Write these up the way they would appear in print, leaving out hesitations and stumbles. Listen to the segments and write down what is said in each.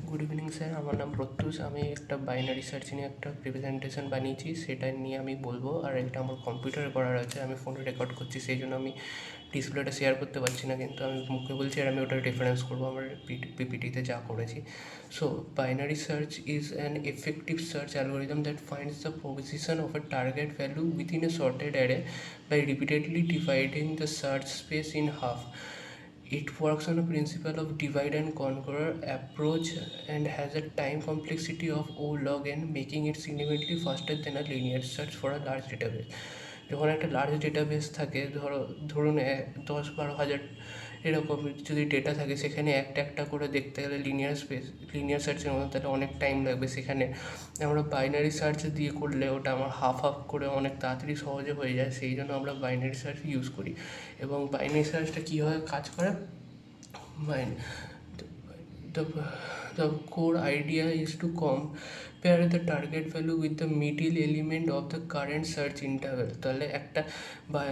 Good evening sir, আমার নাম প্রত্যুষ। আমি একটা বাইনারি সার্চ নিয়ে একটা প্রেজেন্টেশন বানিয়েছি, সেটা নিয়ে আমি বলবো। আর এটা আমার কম্পিউটারে করার আছে, আমি ফোনে রেকর্ড করছি, সেই জন্য আমি ডিসপ্লেটা শেয়ার করতে পারছি না, কিন্তু আমি মুখে বলছি আর আমি ওটা রেফারেন্স করবো আমার পিপিটিতে যা করেছি। So binary search is an effective search algorithm that finds the position of a target value within a sorted array by repeatedly dividing the search space in half. It works on a principle of divide and conquer approach and has a time complexity of O log n, making it significantly faster than a linear search for a large database. যখন একটা large database থাকে, ধরুন 10-12 হাজার এরকম যদি data থাকে, সেখানে একটা একটা করে দেখতে গেলে লিনিয়ার সার্চের মতো তাহলে অনেক টাইম লাগবে। সেখানে আমরা বাইনারি সার্চ দিয়ে করলে ওটা আমার হাফ করে অনেক তাড়াতাড়ি সহজে হয়ে যায়, সেই জন্য আমরা বাইনারি সার্চ ইউজ করি। এবং বাইনারি সার্চটা কীভাবে কাজ করে, the, the core idea is to compare the target value with the middle element of the current search interval. তাহলে একটা বা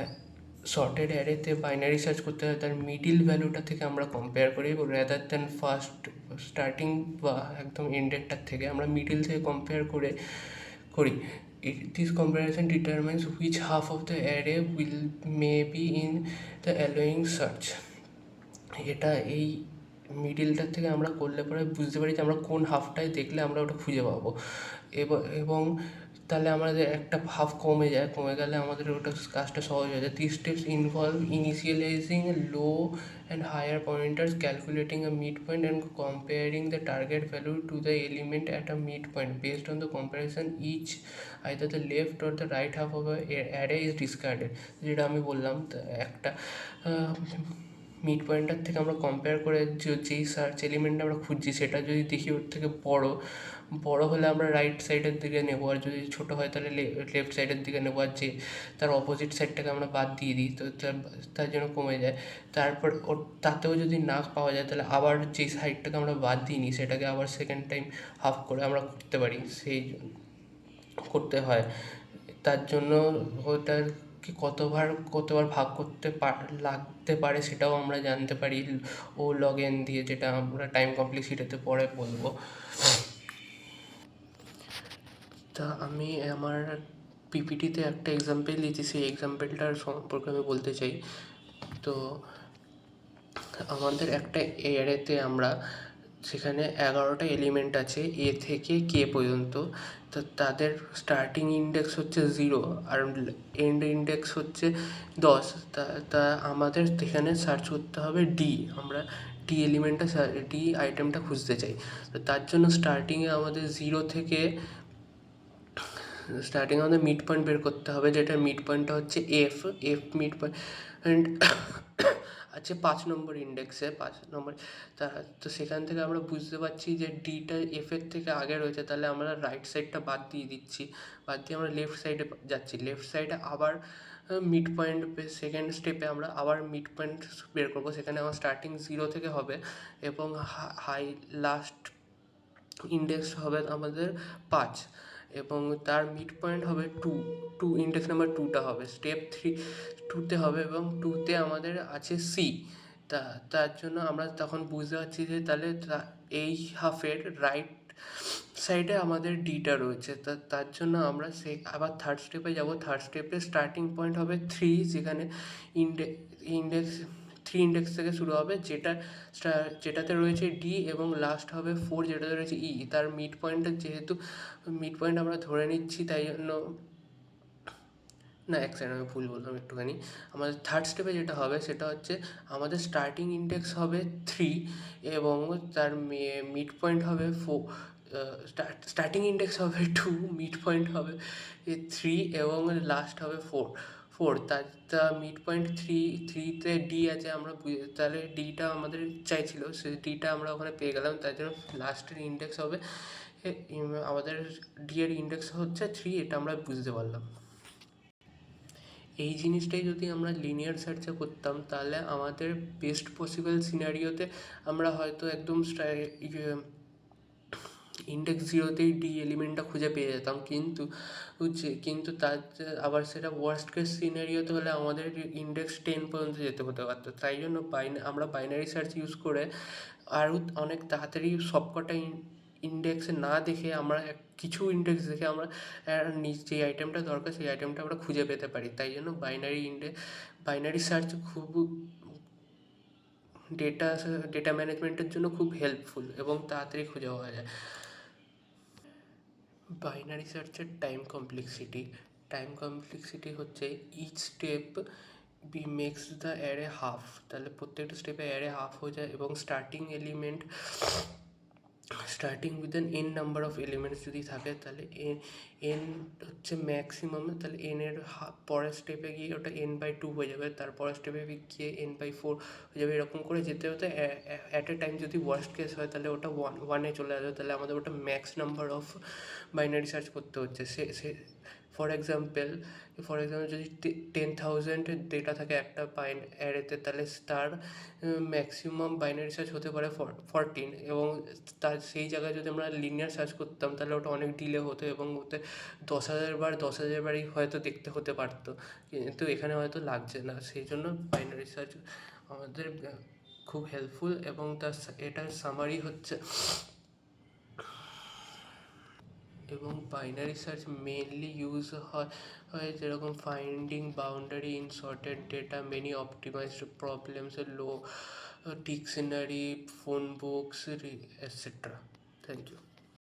শর্টেড অ্যারেতে বাইনারি সার্চ করতে হয়, তার মিডিল ভ্যালুটা থেকে আমরা কম্পেয়ার করি, রেদার দ্যান ফার্স্ট স্টার্টিং বা একদম এন্ডেরটার থেকে আমরা মিডিল থেকে কম্পেয়ার করি। This comparison determines which half of the array may be in the allowing search. এটা এই মিডিলটার থেকে আমরা করলে পরে বুঝতে পারি যে আমরা কোন হাফটায় দেখলে আমরা ওটা খুঁজে পাবো। এবং তাহলে আমাদের একটা হাফ কমে গেলে আমাদের ওটা কাজটা সহজ হয়ে যায়। These steps involve initializing low and higher pointers, calculating a midpoint and comparing the target value to the element at a midpoint. Based on the comparison, each either the left or the right half of an array is discarded. যেটা আমি বললাম, একটা mid pointer থেকে আমরা compare করে যেই search element আমরা খুঁজছি সেটা যদি দেখি ওর থেকে বড় হলে আমরা রাইট সাইডের দিকে নেবো, আর যদি ছোটো হয় তাহলে লেফট সাইডের দিকে নেবো, আর যে তার অপোজিট সাইডটাকে আমরা বাদ দিয়ে দিই তো তার জন্য কমে যায়। তারপর তাতেও যদি না পাওয়া যায় তাহলে আবার যে সাইডটাকে আমরা বাদ দিইনি সেটাকে আবার সেকেন্ড টাইম হাফ করে আমরা করতে পারি, সেই করতে হয়। তার জন্য ওটার কতবার ভাগ করতে লাগতে পারে সেটাও আমরা জানতে পারি ও লগ এন দিয়ে, যেটা আমরা টাইম কমপ্লেক্সিটিতে পরে বলবো। তা আমি আমার পিপিটিতে একটা এক্সাম্পল দিয়েছি, সেই এক্সাম্পলটার সম্পর্কে আমি বলতে চাই। তো আমাদের একটা অ্যারেতে আমরা সেখানে 11টা এলিমেন্ট আছে, এ থেকে কে পর্যন্ত। তো তাদের স্টার্টিং ইন্ডেক্স হচ্ছে 0 আর এন্ড ইন্ডেক্স হচ্ছে 10। তা আমাদের সেখানে সার্চ করতে হবে ডি। আমরা ডি আইটেমটা খুঁজতে চাই। তো তার জন্য স্টার্টিংয়ে আমাদের 0 থেকে আমাদের মিড পয়েন্ট বের করতে হবে, যেটা মিড পয়েন্টটা হচ্ছে এফ মিড পয়েন্ট আছে 5 নম্বর ইন্ডেক্সে, 5 নম্বর। তো সেখান থেকে আমরা বুঝতে পারছি যে ডিটা এফের থেকে আগে রয়েছে, তাহলে আমরা রাইট সাইডটা বাদ দিয়ে আমরা লেফট সাইডে যাচ্ছি। লেফট সাইডে আবার মিড পয়েন্ট, সেকেন্ড স্টেপে আমরা আবার মিড পয়েন্ট বের করবো। সেখানে আমার স্টার্টিং 0 থেকে হবে এবং লাস্ট ইন্ডেক্স হবে আমাদের 5 এবং তার মিড পয়েন্ট হবে 2 ইন্ডেক্স নাম্বার 2টা হবে। স্টেপ 2তে হবে এবং 2তে আমাদের আছে সি। তার জন্য আমরা তখন বুঝতে পারছি যে তাহলে এই হাফের রাইট সাইডে আমাদের ডিটা রয়েছে। তার জন্য আমরা আবার থার্ড স্টেপে যাব। থার্ড স্টেপে স্টার্টিং পয়েন্ট হবে 3, যেখানে ইন্ডেক্স 3 ইন্ডেক্স থেকে শুরু হবে, যেটাতে রয়েছে ডি, এবং লাস্ট হবে 4, যেটাতে রয়েছে ই। তার মিড পয়েন্টের যেহেতু মিড পয়েন্ট আমরা ধরে নিচ্ছি, তাই জন্য না, এক সেকেন্ড, আমি ভুল বললাম একটুখানি। আমাদের থার্ড স্টেপে যেটা হবে সেটা হচ্ছে আমাদের স্টার্টিং ইন্ডেক্স হবে 3 এবং তার মিড পয়েন্ট হবে 4। স্টার্টিং ইন্ডেক্স হবে 2, মিড পয়েন্ট হবে 3 এবং লাস্ট হবে 4। তার মিড পয়েন্ট 3তে ডি আছে, আমরা তাহলে ডিটা আমাদের চাইছিল, সেই ডিটা আমরা ওখানে পেয়ে গেলাম। তার জন্য লাস্টের ইন্ডেক্স হবে আমাদের ডি এর ইন্ডেক্স হচ্ছে 3, এটা আমরা বুঝতে পারলাম। এই জিনিসটাই যদি আমরা লিনিয়ার সার্চে করতাম তাহলে আমাদের বেস্ট পসিবল সিনারিওতে আমরা হয়তো একদম ইন্ডেক্স 0তেই ডি এলিমেন্টটা খুঁজে পেয়ে যেতাম, কিন্তু তার আবার সেটা ওয়ার্স্ট কেস সিনারিওতে হলে আমাদের ইন্ডেক্স 10 পর্যন্ত যেতে হতে পারতো। তাই জন্য আমরা বাইনারি সার্চ ইউজ করে আরও অনেক তাড়াতাড়ি সবকটা ইন্ডেক্স না দেখে আমরা কিছু ইন্ডেক্স দেখে আমরা যে আইটেমটা দরকার সেই আইটেমটা আমরা খুঁজে পেতে পারি। তাই জন্য বাইনারি সার্চ খুব ডেটা ম্যানেজমেন্টের জন্য খুব হেল্পফুল এবং তাড়াতাড়ি খুঁজে পাওয়া যায়। বাইনারি সার্চের টাইম কমপ্লেক্সিটি হচ্ছে each step makes the array half. তাহলে প্রত্যেকটা স্টেপে অ্যারে হাফ হয়ে যায় এবং starting with n n number of elements যদি থাকে তাহলে এন হচ্ছে ম্যাক্সিমাম, তাহলে এনের পরের স্টেপে গিয়ে ওটা n/2 হয়ে যাবে, তারপরের স্টেপে গিয়ে n/4 হয়ে যাবে, এরকম করে যেতে হতে অ্যাট এ টাইম যদি ওয়ার্স্ট কেস হয় তাহলে ওটা ওয়ানে চলে আসবে, তাহলে আমাদের ওটা max number of binary search করতে হচ্ছে। সে ফর এক্সাম্পল যদি 10,000 ডেটা থাকে একটা অ্যারেতে, তাহলে তার ম্যাক্সিমাম বাইনারি সার্চ হতে পারে 14, এবং তার সেই জায়গায় যদি আমরা লিনিয়ার সার্চ করতাম তাহলে ওটা অনেক ডিলে হতো এবং ওতে 10,000 বারই হয়তো দেখতে হতে পারতো, কিন্তু এখানে হয়তো লাগছে না। সেই জন্য বাইনারি সার্চ আমাদের খুব হেল্পফুল। এবং এটার সামারি হচ্ছে, এবং বাইনারি সার্চ মেনলি ইউজ হয় যেরকম finding boundary in sorted data, many optimized problems, low dictionary, phone books, etcetera. Thank you.